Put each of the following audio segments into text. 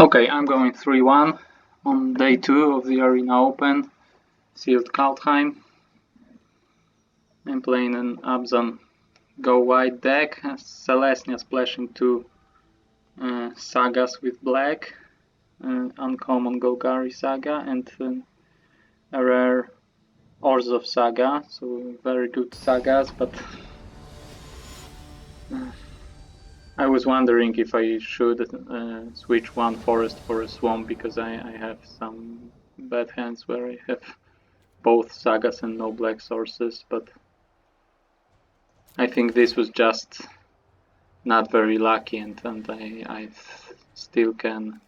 Okay, I'm going 3-1 on day 2 of the Arena Open, sealed Kaldheim. I'm playing an Abzan go white deck, Celestia splashing 2 sagas with black, uncommon Golgari saga and a rare Orzhov saga, so very good sagas, but I was wondering if I should switch one forest for a swamp, because I have some bad hands where I have both sagas and no black sources, but I think this was just not very lucky, and I still can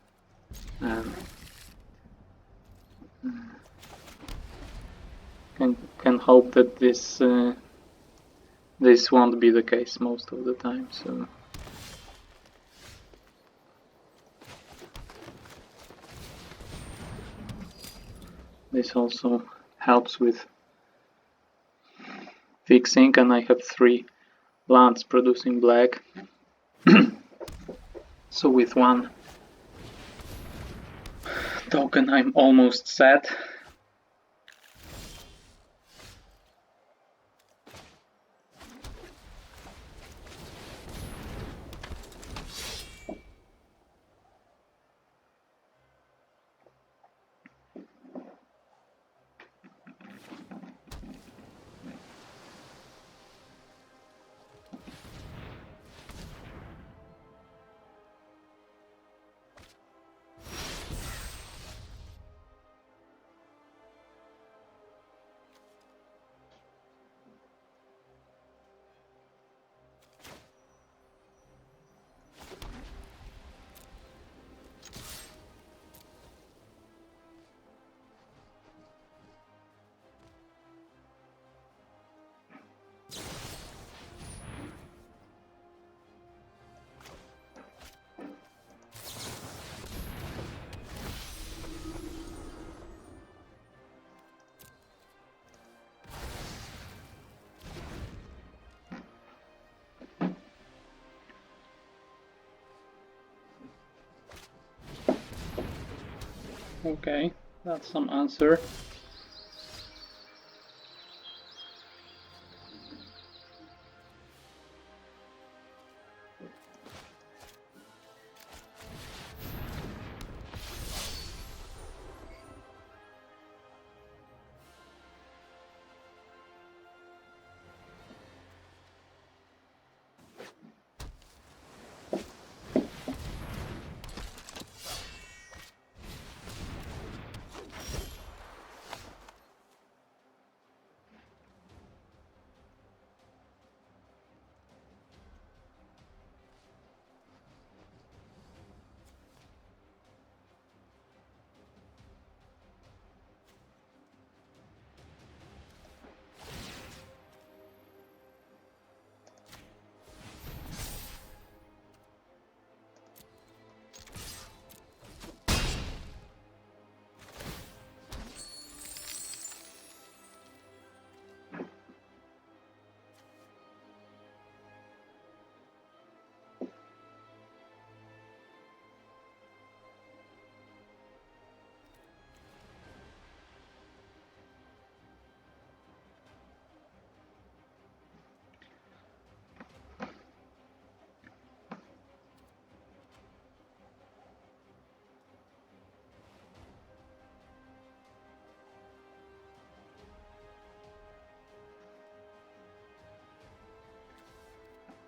hope that this won't be the case most of the time. So this also helps with fixing, and I have 3 lands producing black. So with 1 token I'm almost set. Okay, that's some answer.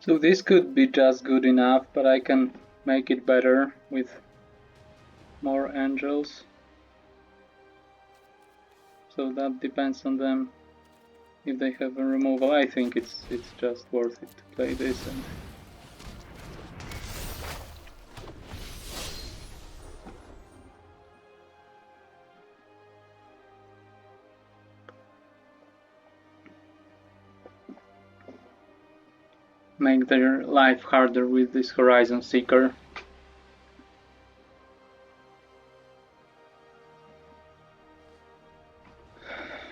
So this could be just good enough, but I can make it better with more angels. So that depends on them. If they have a removal, I think it's just worth it to play this and make their life harder with this Horizon Seeker.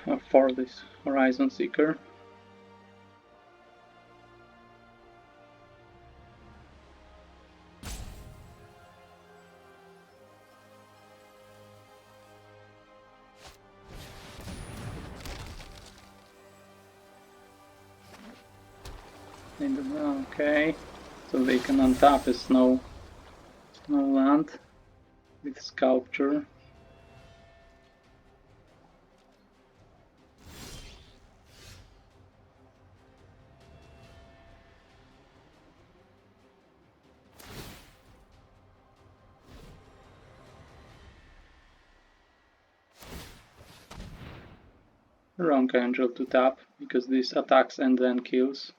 Or for this Horizon Seeker. Okay, so they can untap a snow land with sculpture. Wrong angel to tap, because this attacks and then kills.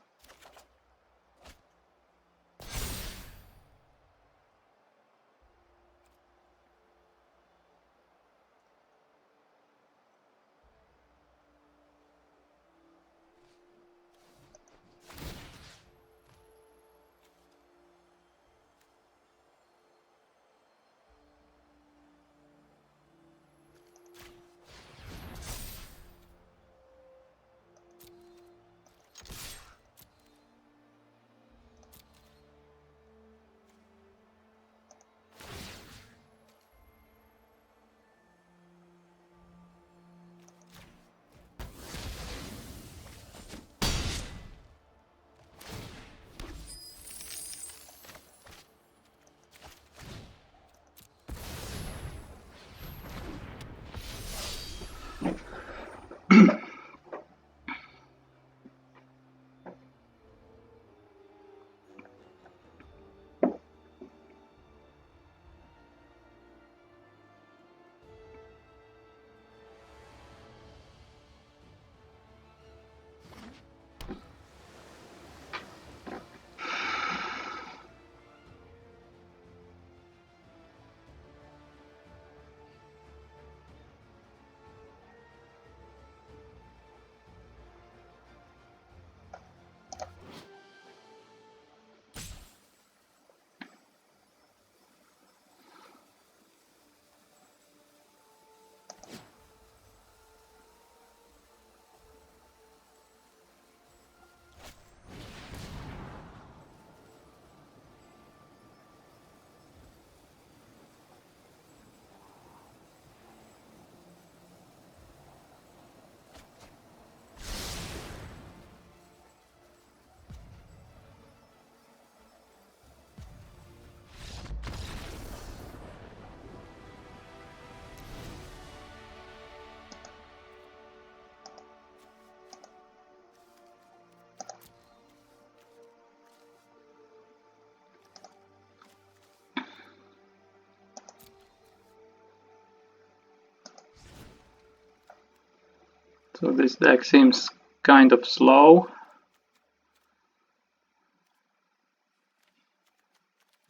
So this deck seems kind of slow.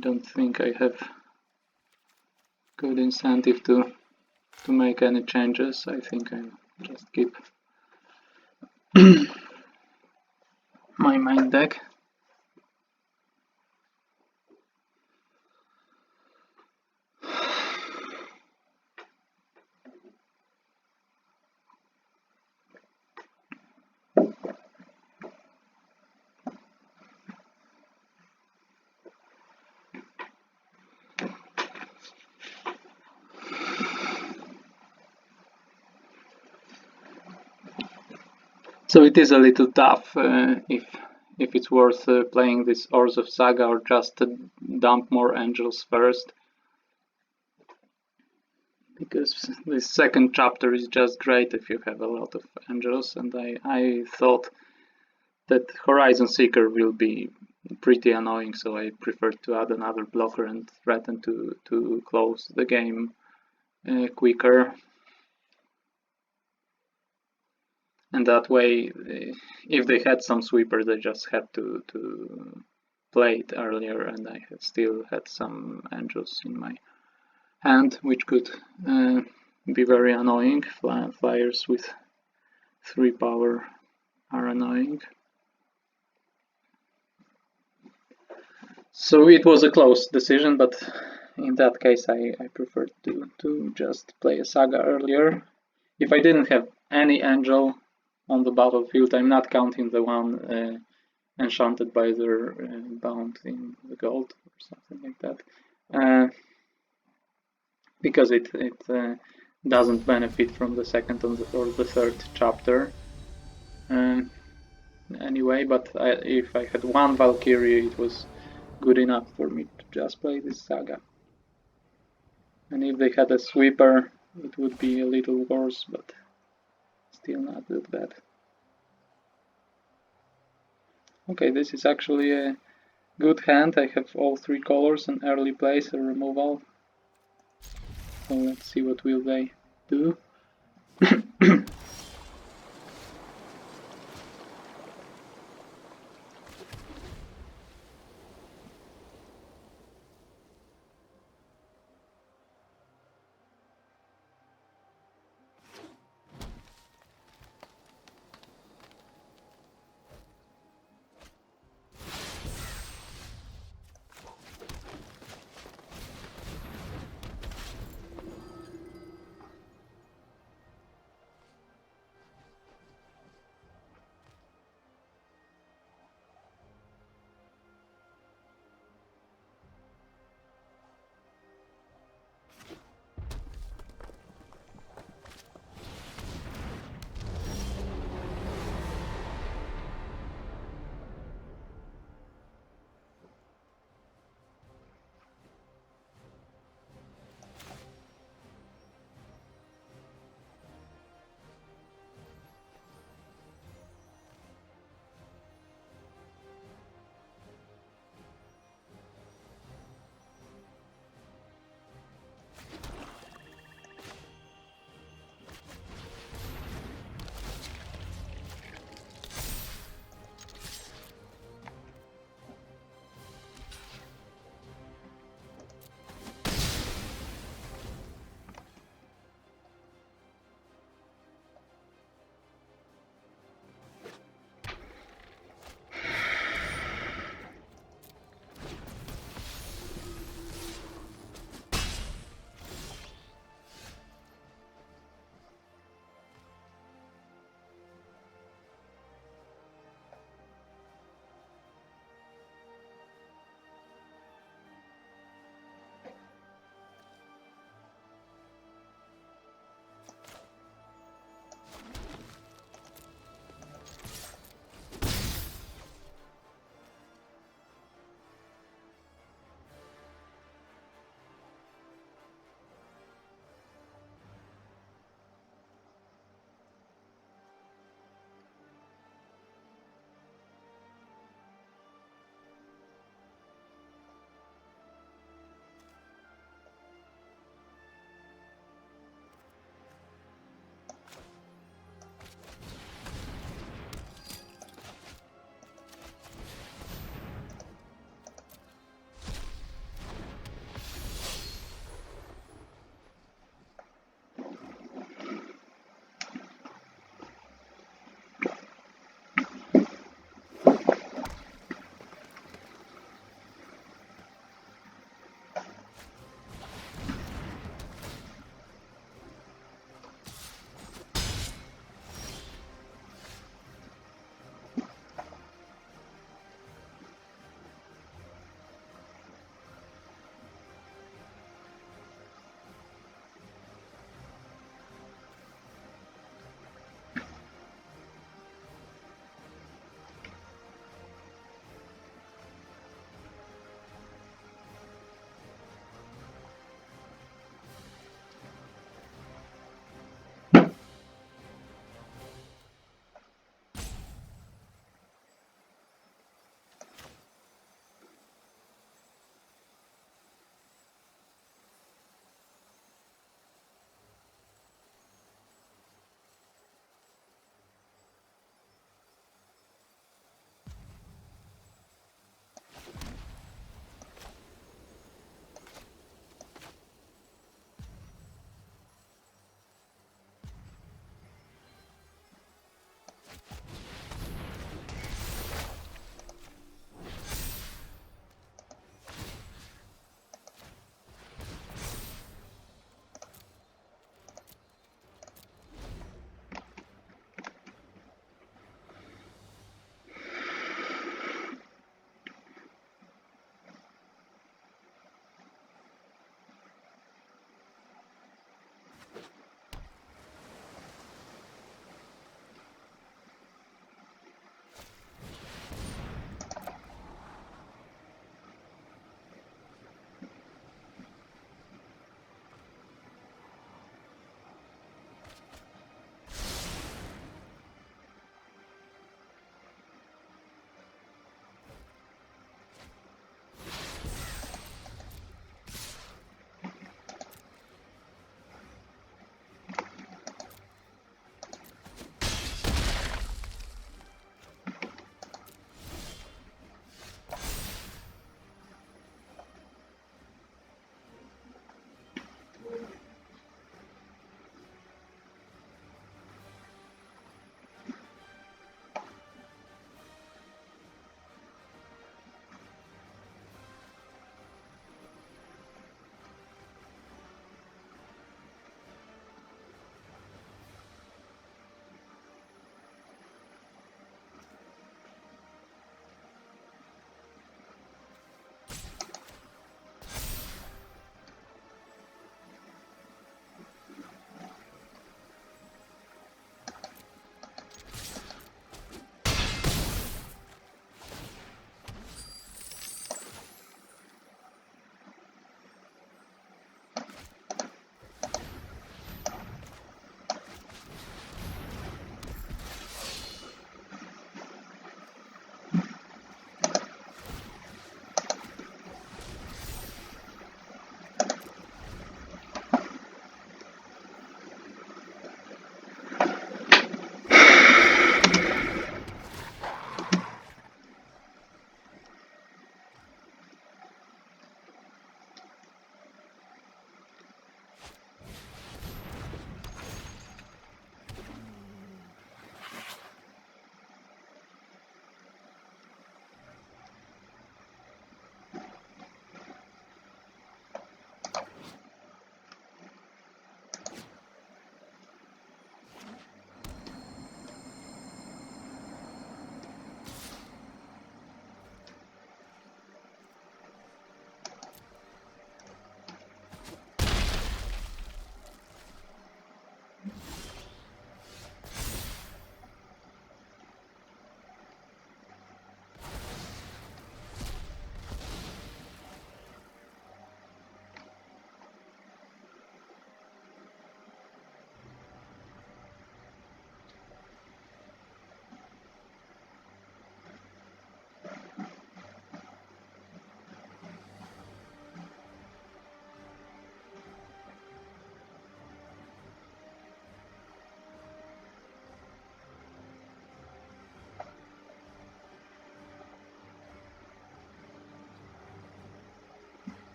Don't think I have good incentive to make any changes. I think I'll just keep my main deck. So it is a little tough if it's worth playing this Ors of Saga or just dump more angels first. Because this second chapter is just great if you have a lot of angels, and I thought that Horizon Seeker will be pretty annoying, so I preferred to add another blocker and threaten to close the game quicker. And that way, if they had some sweeper, they just had to play it earlier, and I still had some angels in my hand, which could be very annoying. Flyers with 3 power are annoying. So it was a close decision, but in that case I preferred to just play a Saga earlier. If I didn't have any angel on the battlefield, I'm not counting the one enchanted by their bound in the gold or something like that, because it doesn't benefit from the second or the third chapter. anyway, but if I had one Valkyrie, it was good enough for me to just play this Saga. And if they had a sweeper, it would be a little worse, but still not that bad. Okay, this is actually a good hand. I have all three colors, an early place, a removal. So let's see what will they do.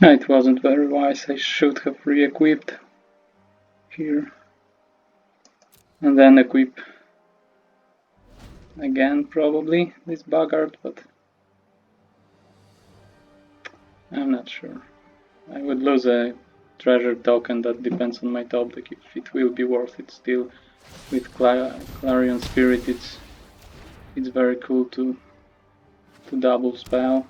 It wasn't very wise. I should have re-equipped here. And then equip again, probably, this Bogart, but I'm not sure. I would lose a treasure token that depends on my top deck if it will be worth it still. With Clarion Spirit, it's very cool to double spell.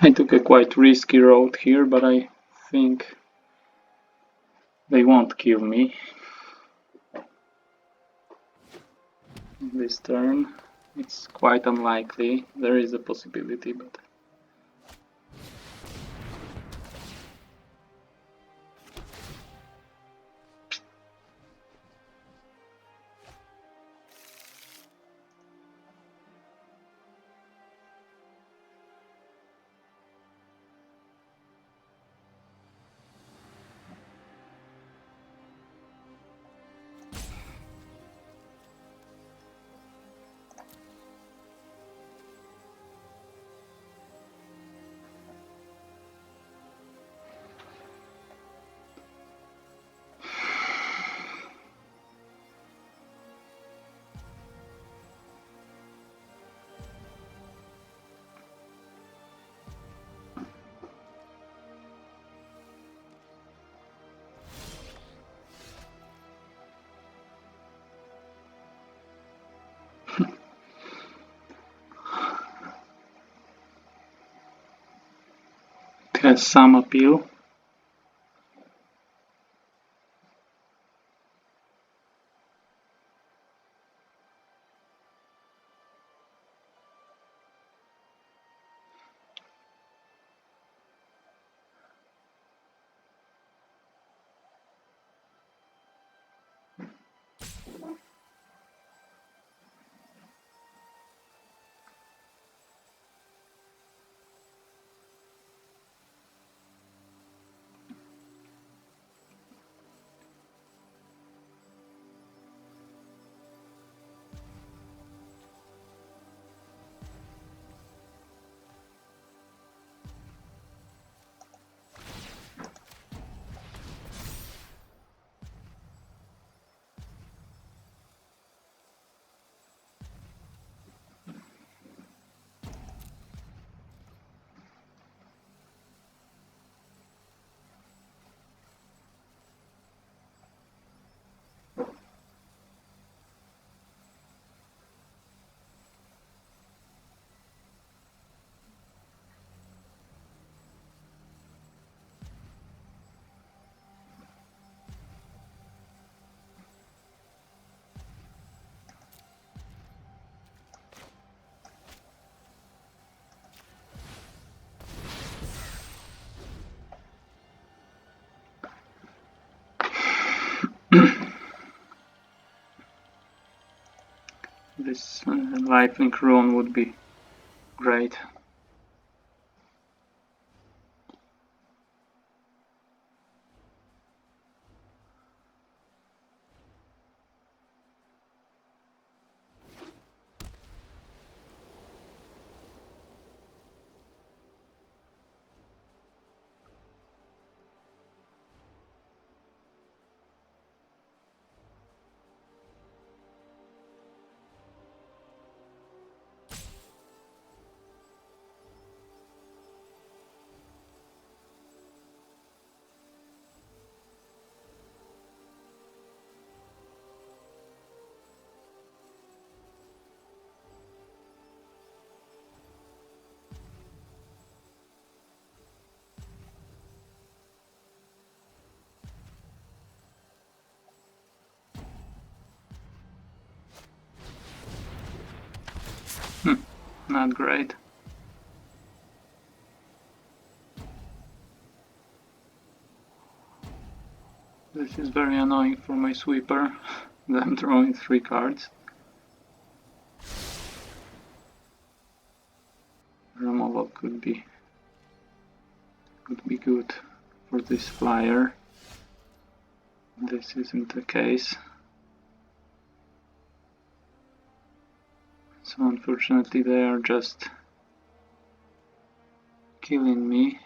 I took a quite risky road here, but I think they won't kill me this turn. It's quite unlikely. There is a possibility, but... It has some appeal. This lifelink rune would be great. Not great. This is very annoying for my sweeper. I'm drawing 3 cards. Removal could be good for this flyer. This isn't the case. So unfortunately they are just killing me.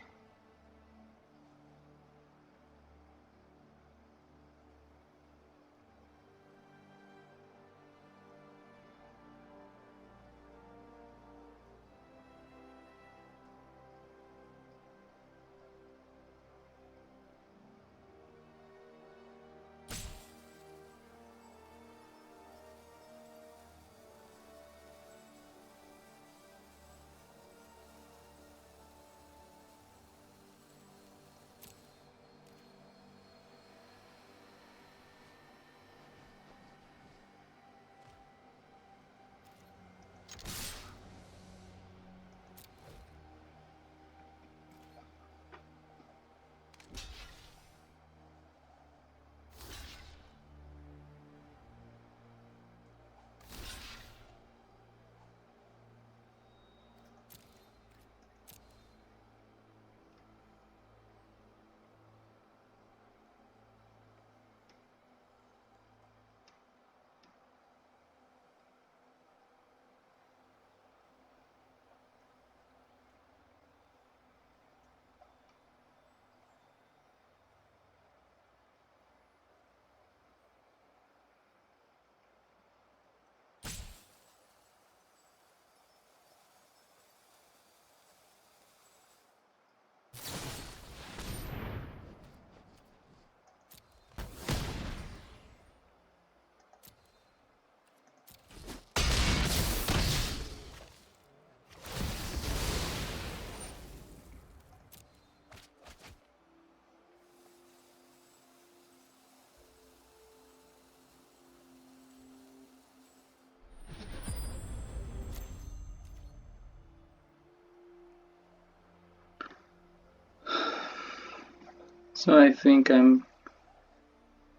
So I think I'm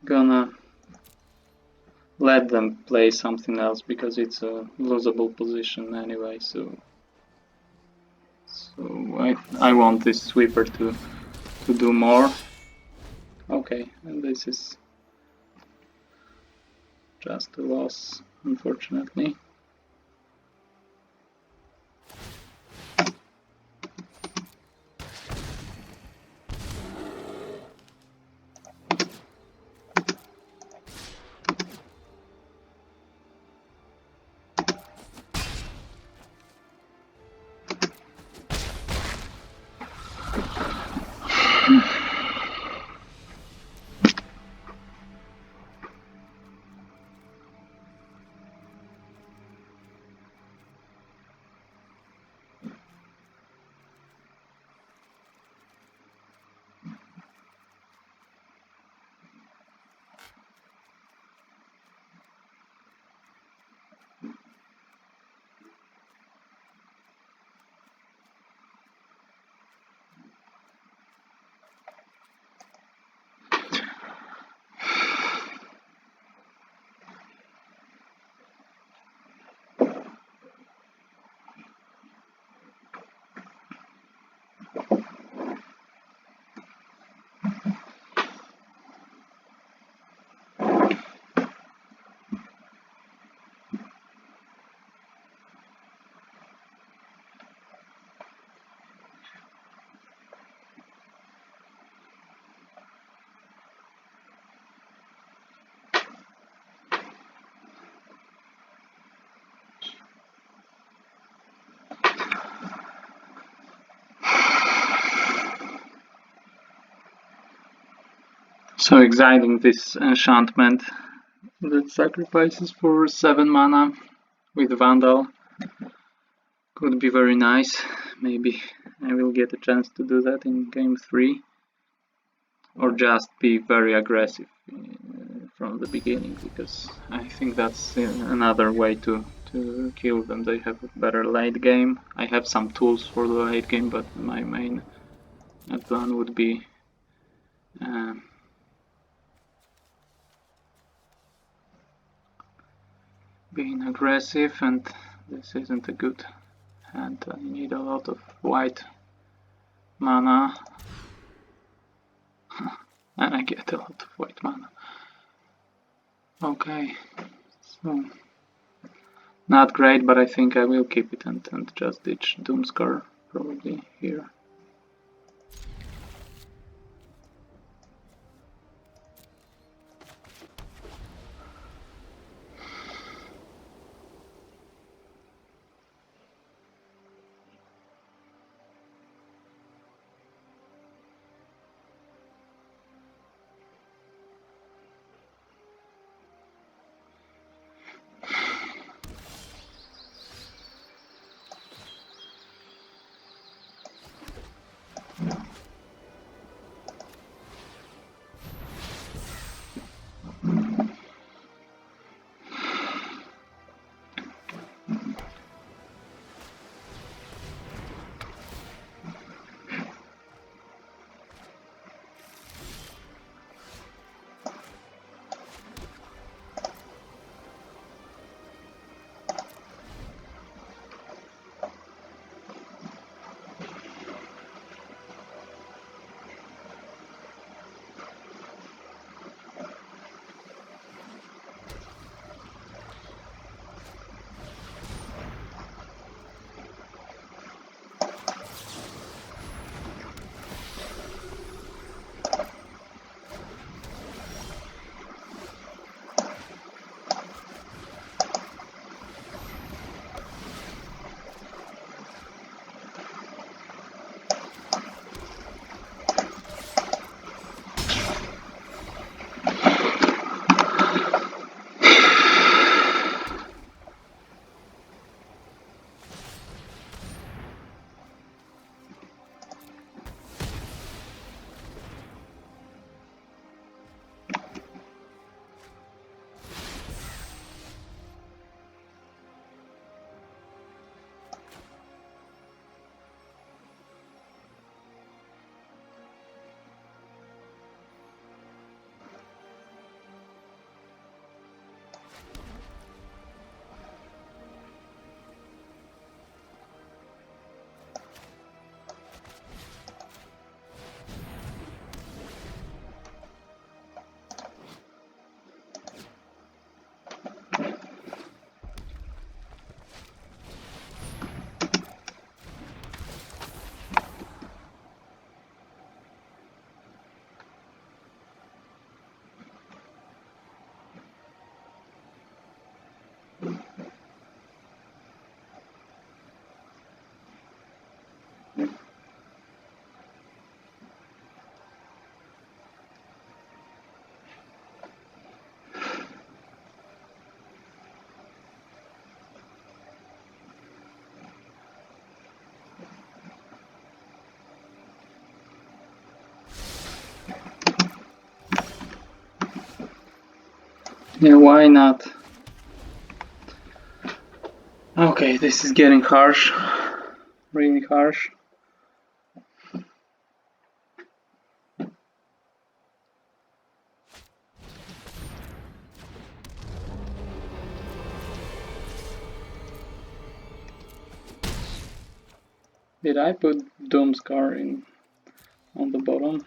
gonna let them play something else because it's a losable position anyway. So I want this sweeper to do more. Okay, and this is just a loss, unfortunately. So exiling this enchantment that sacrifices for 7 mana with Vandal could be very nice. Maybe I will get a chance to do that in game 3. Or just be very aggressive from the beginning, because I think that's another way to kill them. They have a better late game. I have some tools for the late game, but my main plan would be being aggressive, and this isn't a good hand. I need a lot of white mana and I get a lot of white mana. Okay, so not great, but I think I will keep it and just ditch Doomscar probably here. Yeah, why not? Okay, this is getting harsh. Really harsh. Did I put Doomscar in on the bottom?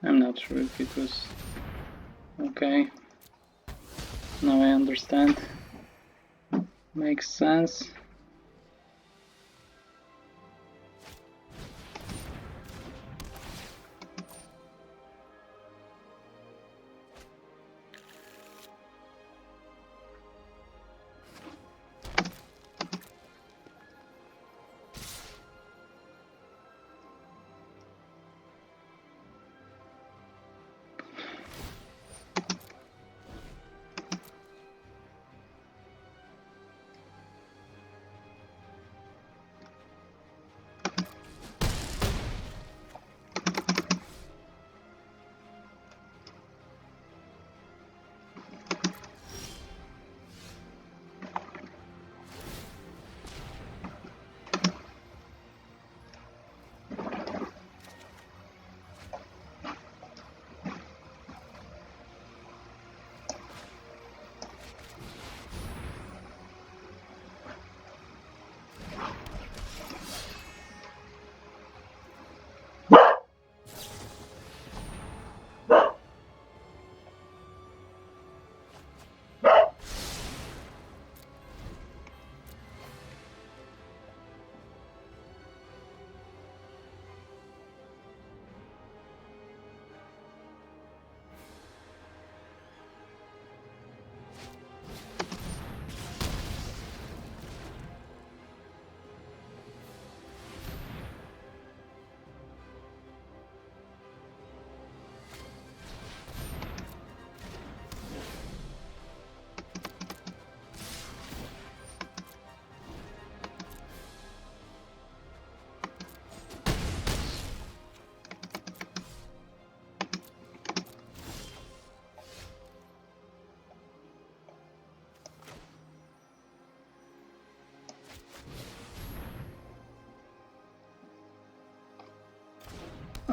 I'm not sure if it was okay. Now I understand. Makes sense.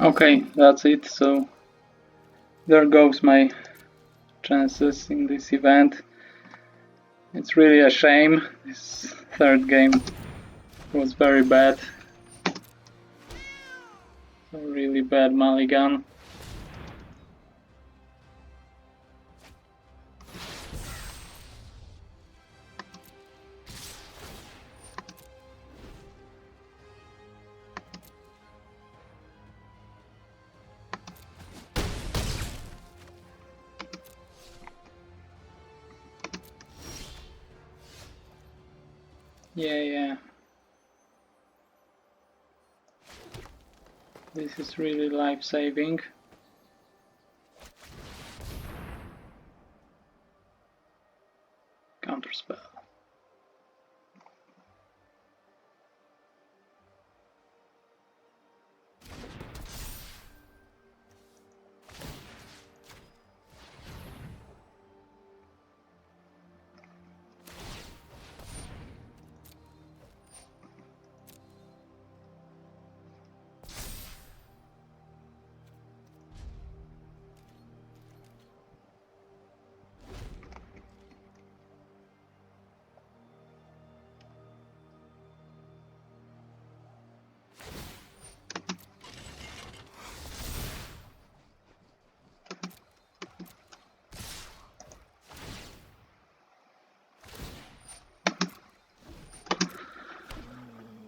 Okay, that's it. So there goes my chances in this event. It's really a shame. This third game was very bad. A really bad mulligan. Yeah. This is really life-saving. Counterspell.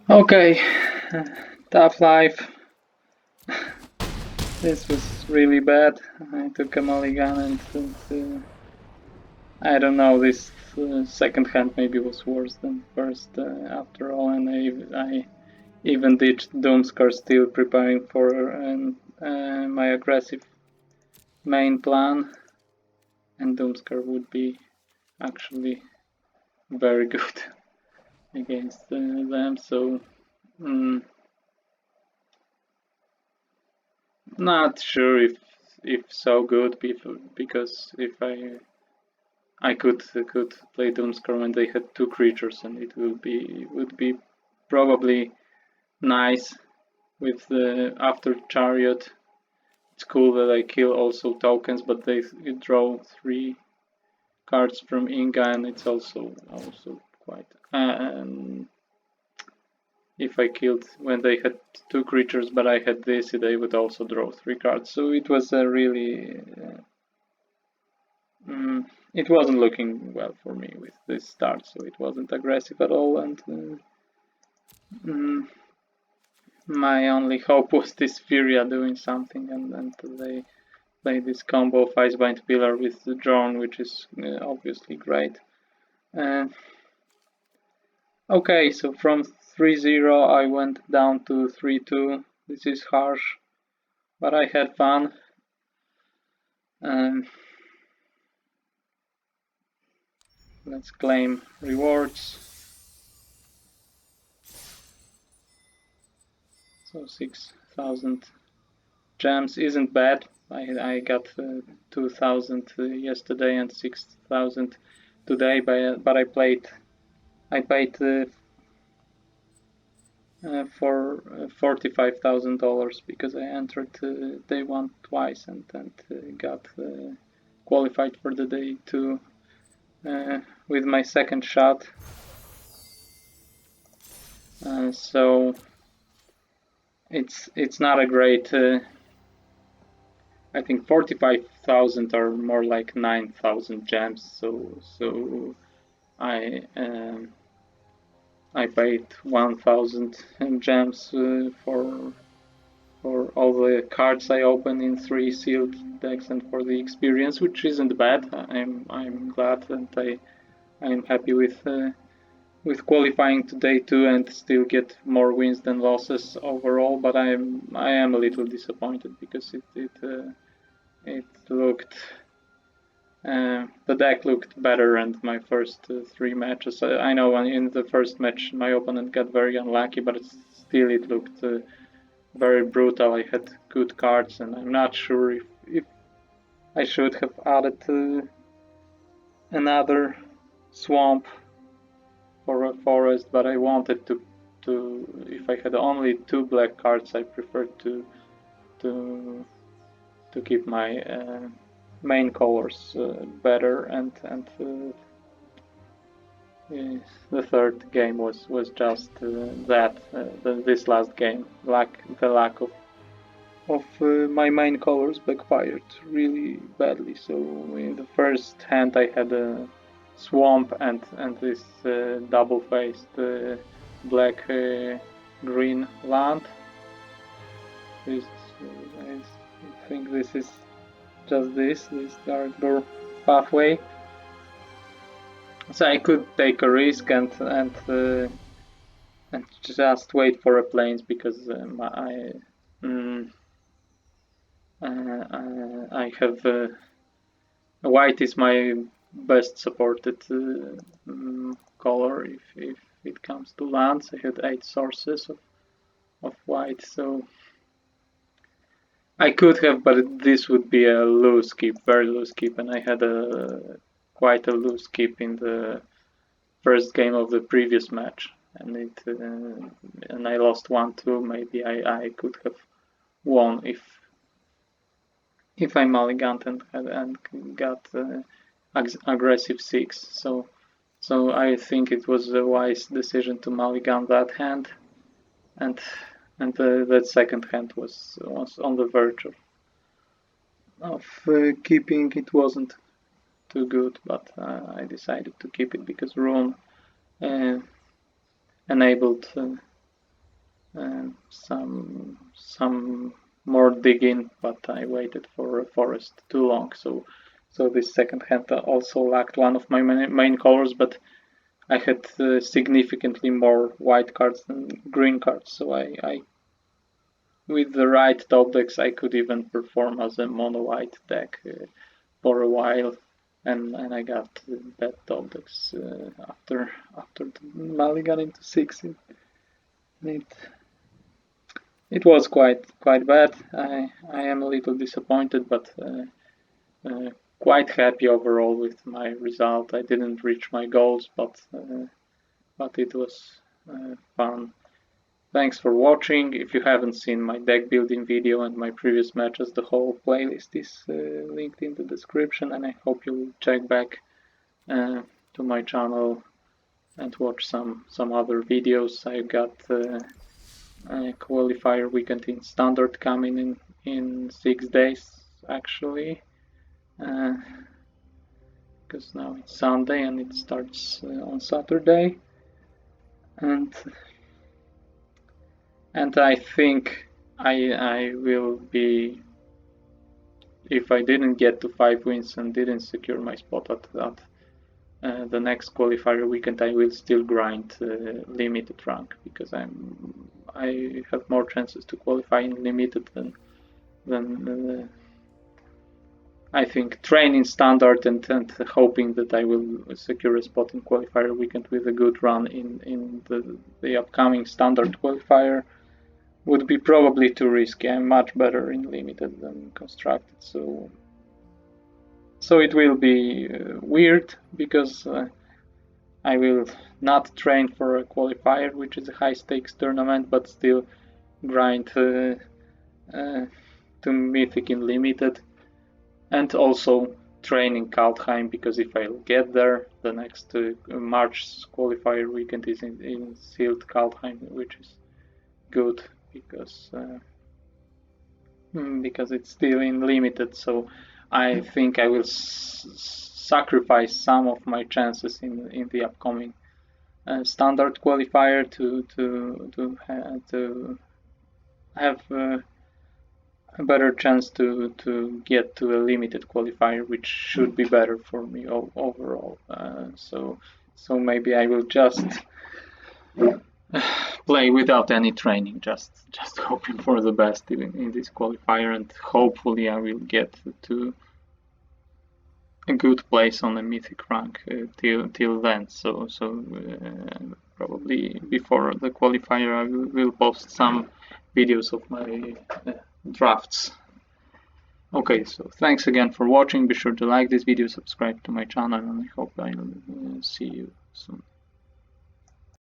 Okay, tough life. This was really bad. I took a mulligan and I don't know, this second hand maybe was worse than first after all, and I even did Doomscar still preparing for my aggressive main plan, and Doomscar would be actually very good against them, so not sure if so good, because if I could play Doomscar when they had two creatures, and it would be probably nice with the after Chariot. It's cool that I kill also tokens, but they draw 3 cards from Inga, and it's also quite. If I killed when they had 2 creatures, but I had this, they would also draw 3 cards. So it was a really. It wasn't looking well for me with this start, so it wasn't aggressive at all, and my only hope was this Furia doing something, and they play this combo of Icebind Pillar with the drone, which is obviously great. Okay, so from 3-0 I went down to 3-2. This is harsh, but I had fun. Let's claim rewards. So 6,000 gems isn't bad. I got 2,000 yesterday and 6,000 today, but I paid for $45,000 because I entered day 1 twice and got qualified for the day 2 with my second shot. So it's not a great. I think 45,000 are more like 9,000 gems. So I paid 1,000 gems for all the cards I open in 3 sealed decks and for the experience, which isn't bad. I'm glad, and I'm happy with qualifying to day 2 and still get more wins than losses overall. But I am a little disappointed because it looked. The deck looked better, and my first 3 matches. I know in the first match my opponent got very unlucky, but still it looked very brutal. I had good cards, and I'm not sure if I should have added another swamp for a forest, but I wanted to if I had only 2 black cards, I preferred to keep my main colors better, and the third game was just that this last game the lack of my main colors backfired really badly. So in the first hand I had a swamp and this double-faced black green land. I think this is just this dark pathway. So I could take a risk and just wait for a plains because I have white is my best supported color if it comes to lands. I had 8 sources of white, so I could have, but this would be a loose keep, very loose keep, and I had quite a loose keep in the first game of the previous match, and and I lost 1-2. Maybe I could have won if I mulliganed and got aggressive 6. So I think it was a wise decision to mulligan that hand, and that second hand was on the verge of keeping. It wasn't too good, but I decided to keep it because Rune enabled some more digging, but I waited for a forest too long. So this second hand also lacked one of my main colors, but I had significantly more white cards than green cards. So I with the right top decks, I could even perform as a mono white deck for a while, and I got bad top decks after the mulligan into 6. It was quite bad. I am a little disappointed, but quite happy overall with my result. I didn't reach my goals, but it was fun. Thanks for watching. If you haven't seen my deck building video and my previous matches, the whole playlist is linked in the description, and I hope you'll check back to my channel and watch some other videos. I got a qualifier weekend in Standard coming in 6 days actually, because now it's Sunday and it starts on Saturday, and I think I will be, if I didn't get to 5 wins and didn't secure my spot at the next qualifier weekend, I will still grind limited rank, because I have more chances to qualify in limited than I think training standard, and hoping that I will secure a spot in qualifier weekend with a good run in the upcoming standard qualifier would be probably too risky. I'm much better in limited than constructed, so it will be weird, because I will not train for a qualifier, which is a high stakes tournament, but still grind to mythic in limited, and also train in Kaldheim, because if I'll get there, the next March qualifier weekend is in sealed Kaldheim, which is good, because it's still in limited. So I think I will sacrifice some of my chances in the upcoming standard qualifier to have a better chance to get to a limited qualifier, which should be better for me overall. So maybe I will just play without any training, just hoping for the best in this qualifier, and hopefully I will get to a good place on the mythic rank till then. So probably before the qualifier I will post some videos of my drafts. Okay, so thanks again for watching. Be sure to like this video, subscribe to my channel, and I hope I'll see you soon.